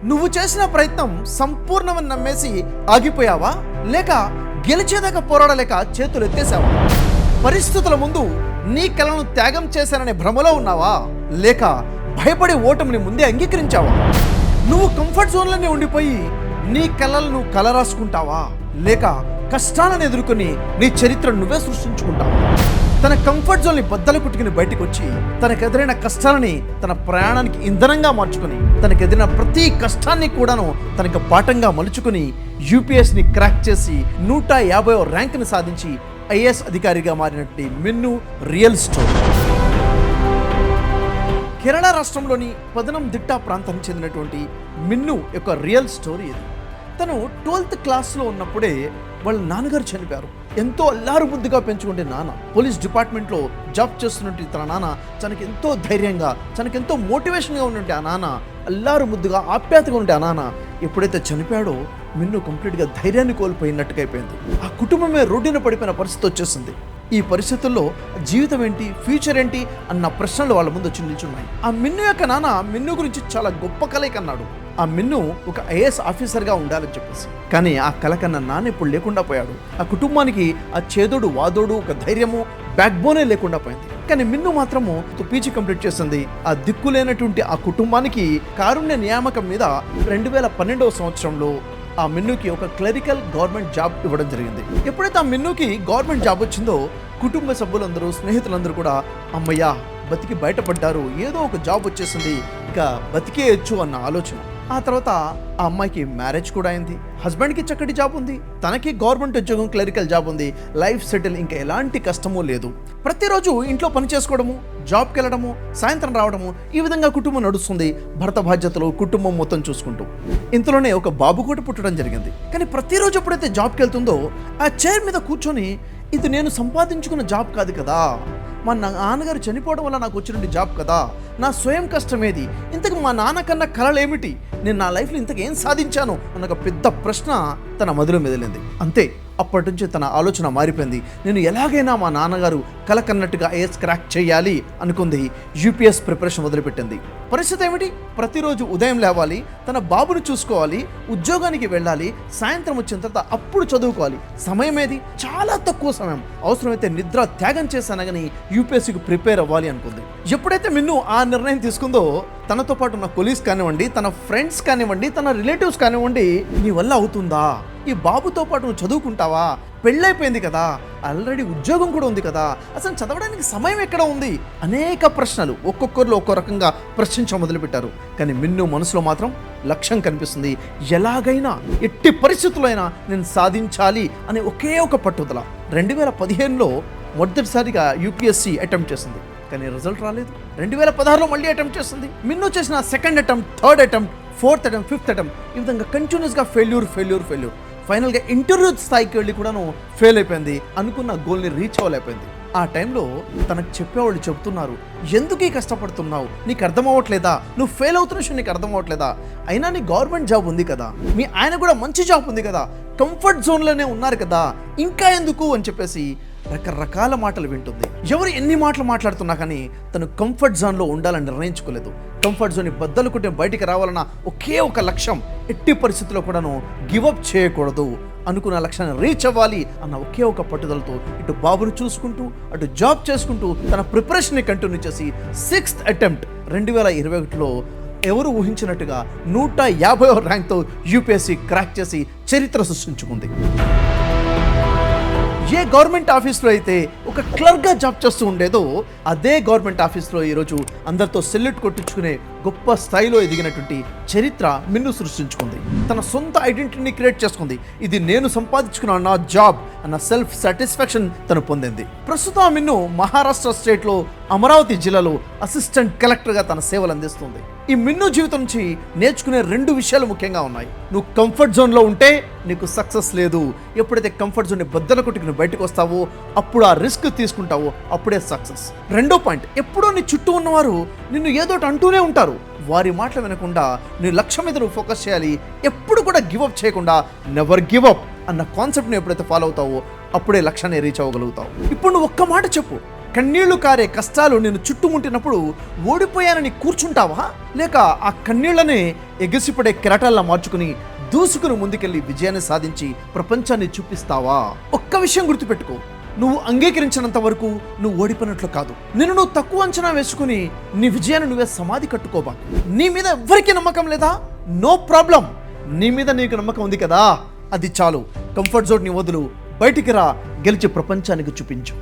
నువ్వు చేసిన ప్రయత్నం సంపూర్ణమని నమ్మేసి ఆగిపోయావా, లేక గెలిచేదాకా పోరాడలేక చేతులు ఎత్తేసావా? పరిస్థితుల ముందు నీ కలను త్యాగం చేశాననే భ్రమలో ఉన్నావా, లేక భయపడి ఓటమిని ముందే అంగీకరించావా? నువ్వు కంఫర్ట్ జోన్లోనే ఉండిపోయి నీ కలలను కలరాసుకుంటావా, లేక కష్టాలను ఎదుర్కొని నీ చరిత్రను నువ్వే సృష్టించుకుంటావా? తన కంఫర్ట్ జోన్ని బద్దలు కుట్టుకుని బయటకు వచ్చి తనకెదురైన కష్టాలని తన ప్రయాణానికి ఇంధనంగా మార్చుకుని తనకెదిరిన ప్రతి కష్టాన్ని కూడాను తనకు పాఠంగా మలుచుకుని యూపీఎస్ని క్రాక్ చేసి 150వ ర్యాంకుని సాధించి ఐఏఎస్ అధికారిగా మారినటువంటి మిన్ను రియల్ స్టోరీ. కేరళ రాష్ట్రంలోని పదనందిట్ట ప్రాంతానికి చెందినటువంటి మిన్ను యొక్క రియల్ స్టోరీ ఇది. తను 12th క్లాస్లో ఉన్నప్పుడే వాళ్ళ నాన్నగారు చనిపోయారు. ఎంతో అల్లారు బుద్ధిగా పెంచుకుంటే నాన్న పోలీస్ డిపార్ట్మెంట్లో జాబ్ చేస్తున్నట్టు తన నాన్న తనకి ఎంతో ధైర్యంగా తనకెంతో మోటివేషన్గా ఉన్నట్టు ఆ నాన్న అల్లారు ముద్దుగా ఆప్యాయతగా ఉంటే ఆ నాన్న ఎప్పుడైతే చనిపోయాడో మిన్ను కంప్లీట్గా ధైర్యాన్ని కోల్పోయినట్టుగా అయిపోయింది. ఆ కుటుంబమే రోడ్డున పడిపోయిన పరిస్థితి వచ్చేసింది. ఈ పరిస్థితుల్లో జీవితం ఏంటి, ఫ్యూచర్ ఏంటి అన్న ప్రశ్నలు వాళ్ళ ముందు వచ్చి నిల్చున్నాయి. ఆ మిన్ను యొక్క నాన్న మిన్ను గురించి చాలా గొప్ప కలే కన్నాడు. ఆ మిన్ను ఒక ఐఏఎస్ ఆఫీసర్గా ఉండాలని చెప్పేసి. కానీ ఆ కల కన్నా నాన్న ఇప్పుడు లేకుండా పోయాడు. ఆ కుటుంబానికి ఆ చేదోడు వాదోడు ఒక ధైర్యము బ్యాక్ బోనే లేకుండా పోయింది. కానీ మిన్ను మాత్రము పీజీ కంప్లీట్ చేసింది. ఆ దిక్కులేనటువంటి ఆ కుటుంబానికి కారుణ్య నియామకం మీద 2012వ సంవత్సరంలో ఆ మిన్నుకి ఒక క్లరికల్ గవర్నమెంట్ జాబ్ ఇవ్వడం జరిగింది. ఎప్పుడైతే ఆ మిన్నుకి గవర్నమెంట్ జాబ్ వచ్చిందో కుటుంబ సభ్యులందరూ స్నేహితులందరూ కూడా అమ్మయ్యా బతికి బయటపడ్డారు, ఏదో ఒక జాబ్ వచ్చేసింది, ఇక బతికేయచ్చు అన్న ఆలోచన. ఆ తర్వాత ఆ అమ్మాయికి మ్యారేజ్ కూడా అయింది. హస్బెండ్కి చక్కటి జాబ్ ఉంది, తనకి గవర్నమెంట్ ఉద్యోగం క్లరికల్ జాబ్ ఉంది, లైఫ్ సెటిల్, ఇంకా ఎలాంటి కష్టమూ లేదు. ప్రతిరోజు ఇంట్లో పని చేసుకోవడము, జాబ్కి వెళ్ళడము, సాయంత్రం రావడము, ఈ విధంగా కుటుంబం నడుస్తుంది. భర్త బాధ్యతలు, కుటుంబం మొత్తం చూసుకుంటూ. ఇంతలోనే ఒక బాబు కూడా పుట్టడం జరిగింది. కానీ ప్రతిరోజు ఎప్పుడైతే జాబ్కి వెళ్తుందో ఆ చైర్ మీద కూర్చొని ఇది నేను సంపాదించుకున్న జాబ్ కాదు కదా, మా నాన్నగారు చనిపోవడం వల్ల నాకు వచ్చినటువంటి జాబ్ కదా, నా స్వయం కష్టమేది, ఇంతకు మా నాన్నకన్నా కలలు ఏమిటి, నేను నా లైఫ్లో ఇంతకు ఏం సాధించాను అన్న ఒక పెద్ద ప్రశ్న తన మదిలో మెదిలింది. అంతే, అప్పటి నుంచి తన ఆలోచన మారిపోయింది. నేను ఎలాగైనా మా నాన్నగారు కల కన్నట్టుగా ఐఏఎస్ క్రాక్ చేయాలి అనుకుంది. యూపీఎస్ ప్రిపరేషన్ మొదలుపెట్టింది. పరిస్థితి ఏమిటి? ప్రతిరోజు ఉదయం లేవాలి, తన బాబును చూసుకోవాలి, ఉద్యోగానికి వెళ్ళాలి, సాయంత్రం వచ్చిన తర్వాత అప్పుడు చదువుకోవాలి. సమయం ఏది? చాలా తక్కువ సమయం. అవసరమైతే నిద్ర త్యాగం చేశాను కానీ యూపీఎస్సీకి ప్రిపేర్ అవ్వాలి అనుకుంది. ఎప్పుడైతే మిన్ను ఆ నిర్ణయం తీసుకుందో తనతో పాటు ఉన్న కొలీగ్స్ కానివ్వండి, తన ఫ్రెండ్స్ కానివ్వండి, తన రిలేటివ్స్ కానివ్వండి, నీ వల్ల అవుతుందా, ఈ బాబుతో పాటు నువ్వు చదువుకుంటావా, పెళ్ళైపోయింది కదా, ఆల్రెడీ ఉద్యోగం కూడా ఉంది కదా, అసలు చదవడానికి సమయం ఎక్కడ ఉంది, అనేక ప్రశ్నలు ఒక్కొక్కరిలో ఒక్కో రకంగా ప్రశ్నించడం మొదలుపెట్టారు. కానీ మిన్ను మనసులో మాత్రం లక్ష్యం కనిపిస్తుంది. ఎలాగైనా ఎట్టి పరిస్థితుల్లో అయినా నేను సాధించాలి అనే ఒకే ఒక పట్టుదల. 2015లో మొదటిసారిగా యూపీఎస్సీ అటెంప్ట్ చేసింది, కానీ రిజల్ట్ రాలేదు. 2016లో మళ్ళీ అటెంప్ట్ చేసింది. మిన్ను చేసిన second attempt, third attempt, fourth attempt, fifth attempt, ఈ విధంగా కంటిన్యూస్గా ఫెయిల్యూర్. ఫైనల్గా ఇంటర్వ్యూ స్థాయికి వెళ్ళి కూడాను ఫెయిల్ అయిపోయింది. అనుకున్న గోల్ని రీచ్ అవ్వలేకపోయింది. ఆ టైంలో తనకు చెప్పేవాళ్ళు చెబుతున్నారు, ఎందుకు ఈ కష్టపడుతున్నావు, నీకు అర్థం అవ్వట్లేదా, నువ్వు ఫెయిల్ అవుతున్న విషయం నీకు అర్థం అవ్వట్లేదా, అయినా నీ గవర్నమెంట్ జాబ్ ఉంది కదా, మీ ఆయన కూడా మంచి జాబ్ ఉంది కదా, కంఫర్ట్ జోన్లోనే ఉన్నారు కదా, ఇంకా ఎందుకు అని చెప్పేసి రకరకాల మాటలు వింటుంది. ఎవరు ఎన్ని మాటలు మాట్లాడుతున్నా కానీ తను కంఫర్ట్ జోన్లో ఉండాలని నిర్ణయించుకోలేదు. కంఫర్ట్ జోన్ బద్దలు కొట్టి బయటికి రావాలన్న ఒకే ఒక లక్ష్యం. ఎట్టి పరిస్థితుల్లో కూడాను గివప్ చేయకూడదు, అనుకున్న లక్ష్యాన్ని రీచ్ అవ్వాలి అన్న ఒకే ఒక పట్టుదలతో ఇటు బాబును చూసుకుంటూ అటు జాబ్ చేసుకుంటూ తన ప్రిపరేషన్ని కంటిన్యూ చేసి 6th అటెంప్ట్ 2021లో ఎవరు ఊహించినట్టుగా 150వ ర్యాంక్తో యూపీఎస్సీ క్రాక్ చేసి చరిత్ర సృష్టించుకుంది. ఏ గవర్నమెంట్ ఆఫీస్లో అయితే ఒక క్లర్క్గా జాబ్ చేస్తూ ఉండేదో అదే గవర్నమెంట్ ఆఫీస్లో ఈరోజు అందరితో సెల్యూట్ కొట్టించుకునే గొప్ప స్థాయిలో ఎదిగినటువంటి చరిత్ర మిన్ను సృష్టించుకుంది. తన సొంత ఐడెంటిటీని క్రియేట్ చేసుకుంది. ఇది నేను సంపాదించుకున్న నా జాబ్ అన్న సెల్ఫ్ సాటిస్ఫాక్షన్ తను పొందింది. ప్రస్తుతం మిన్ను మహారాష్ట్ర స్టేట్లో అమరావతి జిల్లాలో అసిస్టెంట్ కలెక్టర్గా తన సేవలు అందిస్తుంది. ఈ మిన్ను జీవితం నుంచి నేర్చుకునే 2 విషయాలు ముఖ్యంగా ఉన్నాయి. నువ్వు కంఫర్ట్ జోన్లో ఉంటే నీకు సక్సెస్ లేదు. ఎప్పుడైతే కంఫర్ట్ జోన్ని బద్దలు కొట్టుకుని బయటకు వస్తావో అప్పుడు ఆ రిస్క్ తీసుకుంటావో అప్పుడే సక్సెస్. రెండో పాయింట్, ఎప్పుడూ నీ చుట్టూ ఉన్నవారు నిన్ను ఏదోటి అంటూనే ఉంటారు. వారి మాటలు వినకుండా నీ లక్ష్యం మీద నువ్వు ఫోకస్ చేయాలి. ఎప్పుడు కూడా గివప్ చేయకుండా నెవర్ గివ్ అప్ అన్న కాన్సెప్ట్ని ఎప్పుడైతే ఫాలో అవుతావో అప్పుడే లక్ష్యాన్ని రీచ్ అవ్వగలుగుతావు. ఇప్పుడు నువ్వు ఒక్క మాట చెప్పు, కన్నీళ్లు కారే కష్టాలు నేను చుట్టుముట్టినప్పుడు ఓడిపోయానని కూర్చుంటావా, లేక ఆ కన్నీళ్లనే ఎగసిపడే కెరటాల్లా మార్చుకుని దూసుకుని ముందుకెళ్ళి విజయాన్ని సాధించి ప్రపంచాన్ని చూపిస్తావా? ఒక్క విషయం గుర్తుపెట్టుకో, నువ్వు అంగీకరించినంత వరకు నువ్వు ఓడిపోయినట్లు కాదు. నువ్వు తక్కువ అంచనా వేసుకుని నీ విజయాన్ని నువ్వే సమాధి కట్టుకోబా. నీ మీద ఎవ్వరికీ నమ్మకం లేదా? No problem. నీ మీద నీకు నమ్మకం ఉంది కదా, అది చాలు. కంఫర్ట్ జోన్ ని వదులు, బయటికి రా, గెలిచి ప్రపంచానికి చూపించు.